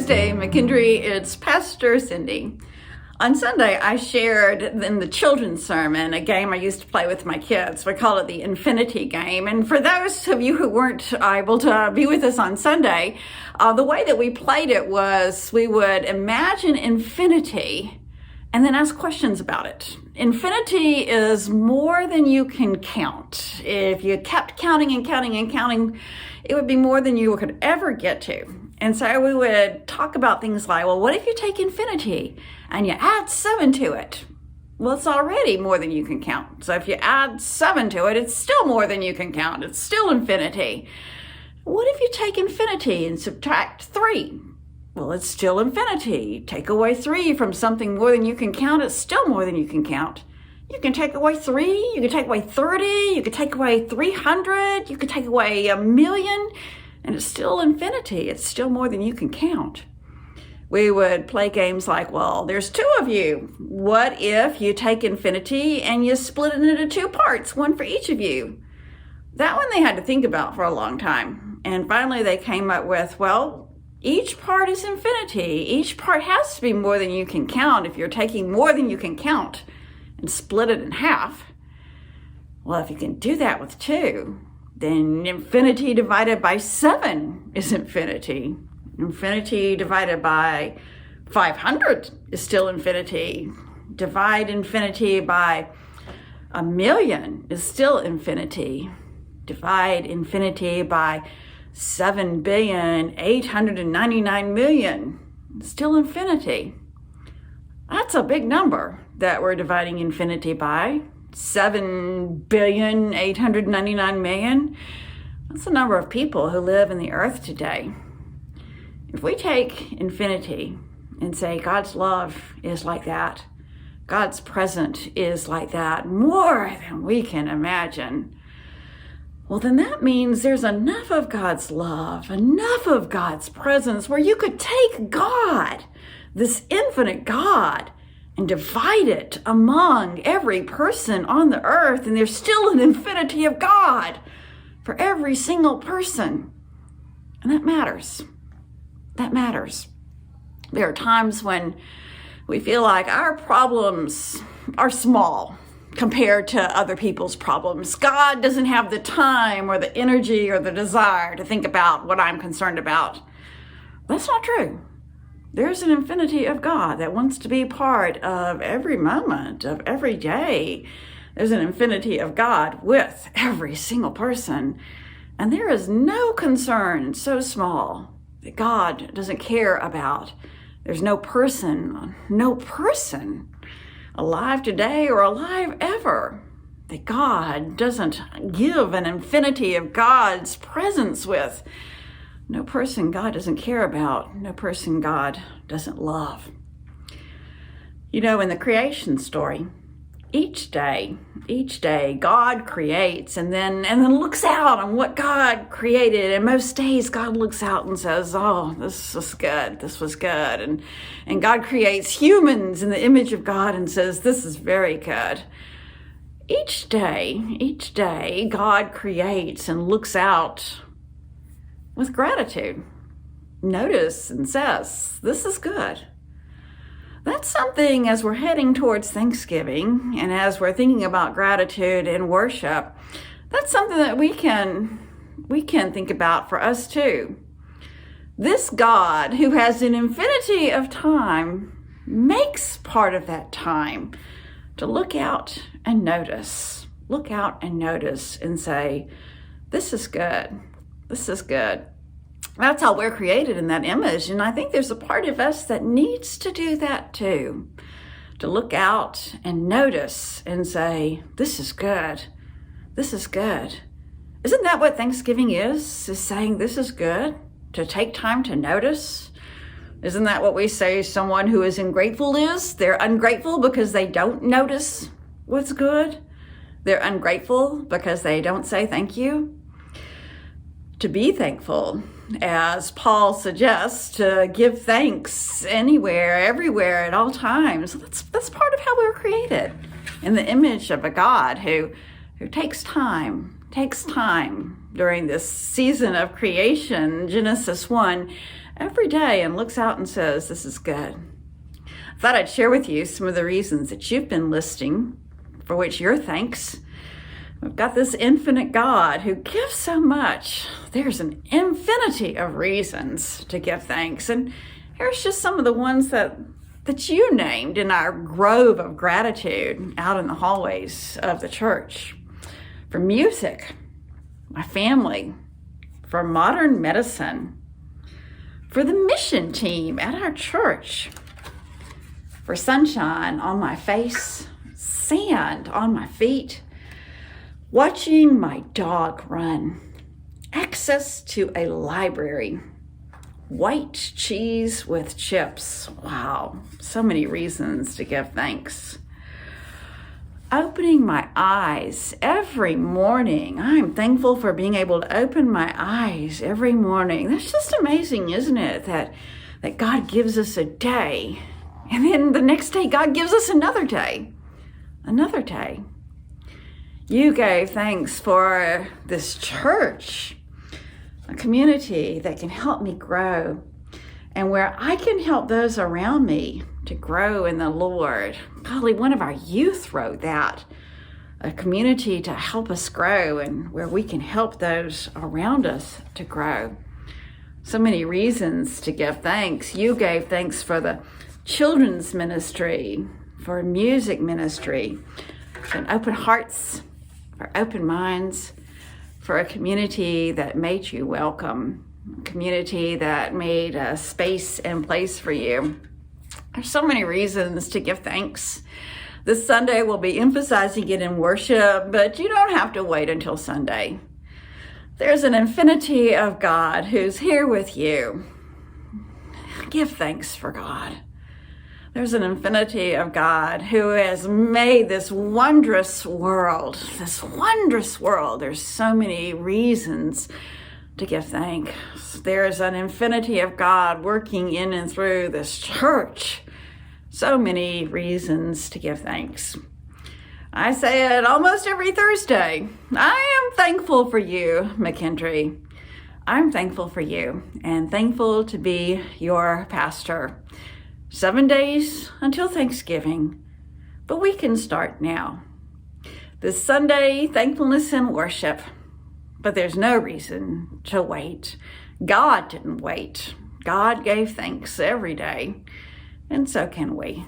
Namaste, McKendree. It's Pastor Cyndi. On Sunday, I shared in the children's sermon a game I used to play with my kids. We call it the Infinity Game. And for those of you who weren't able to be with us on Sunday, the way that we played it was we would imagine infinity and then ask questions about it. Infinity is more than you can count. If you kept counting and counting and counting, it would be more than you could ever get to. And so we would talk about things like, well, what if you take infinity and you add 7 to it? Well, it's already more than you can count. So if you add 7 to it, it's still more than you can count. It's still infinity. What if you take infinity and subtract 3? Well, it's still infinity. Take away 3 from something more than you can count, it's still more than you can count. You can take away 3, you can take away 30, you can take away 300, you can take away 1,000,000, and it's still infinity. It's still more than you can count. We would play games like, well, there's 2 of you. What if you take infinity and you split it into 2 parts, one for each of you? That one they had to think about for a long time. And finally they came up with, well, each part is infinity. Each part has to be more than you can count if you're taking more than you can count and split it in half. Well, if you can do that with 2, then infinity divided by 7 is infinity. Infinity divided by 500 is still infinity. Divide infinity by 1,000,000 is still infinity. Divide infinity by 7,899,000,000, still infinity. That's a big number that we're dividing infinity by. 7,899,000,000. That's the number of people who live in the earth today. If we take infinity and say God's love is like that, God's presence is like that, more than we can imagine, well, then that means there's enough of God's love, enough of God's presence where you could take God, this infinite God, and divide it among every person on the earth, and there's still an infinity of God for every single person. And that matters. That matters. There are times when we feel like our problems are small compared to other people's problems. God doesn't have the time or the energy or the desire to think about what I'm concerned about. That's not true. There's an infinity of God that wants to be part of every moment of every day. There's an infinity of God with every single person. And there is no concern so small that God doesn't care about. There's no person alive today or alive ever that God doesn't give an infinity of God's presence with. No person God doesn't care about. No person God doesn't love. You know, in the creation story, each day, God creates and then looks out on what God created. And most days, God looks out and says, oh, this was good. This was good. And God creates humans in the image of God and says, this is very good. Each day, God creates and looks out with gratitude. Notice and says, this is good. That's something as we're heading towards Thanksgiving and as we're thinking about gratitude and worship, that's something that we can think about for us too. This God who has an infinity of time makes part of that time to look out and notice and say, this is good. This is good. That's how we're created in that image. And I think there's a part of us that needs to do that too. To look out and notice and say, this is good. This is good. Isn't that what Thanksgiving is saying this is good? To take time to notice? Isn't that what we say someone who is ungrateful is? They're ungrateful because they don't notice what's good. They're ungrateful because they don't say thank you. To be thankful, as Paul suggests, to give thanks anywhere, everywhere, at all times. That's part of how we were created, in the image of a God who takes time takes time during this season of creation, Genesis 1, every day and looks out and says, this is good. I thought I'd share with you some of the reasons that you've been listing for which you're thanks. We've got this infinite God who gives so much. There's an infinity of reasons to give thanks. And here's just some of the ones that you named in our grove of gratitude out in the hallways of the church. For music, my family, for modern medicine, for the mission team at our church, for sunshine on my face, sand on my feet, watching my dog run, access to a library, white cheese with chips. Wow, so many reasons to give thanks. Opening my eyes every morning. I'm thankful for being able to open my eyes every morning. That's just amazing, isn't it? That God gives us a day, and then the next day God gives us another day. Another day. You gave thanks for this church, a community that can help me grow, and where I can help those around me to grow in the Lord. Golly, one of our youth wrote that. A community to help us grow and where we can help those around us to grow. So many reasons to give thanks. You gave thanks for the children's ministry, for music ministry, for open hearts, for open minds, for a community that made you welcome, a community that made a space and place for you. There's so many reasons to give thanks. This Sunday we'll be emphasizing it in worship, but you don't have to wait until Sunday. There's an infinity of God who's here with you. Give thanks for God. There's an infinity of God who has made this wondrous world. There's so many reasons to give thanks. There's an infinity of God working in and through this church. So many reasons to give thanks. I say it almost every Thursday. I am thankful for you, McKendree. I'm thankful for you and thankful to be your pastor. 7 days until Thanksgiving, but we can start now. This Sunday, thankfulness and worship, but there's no reason to wait. God didn't wait. God gave thanks every day, and so can we.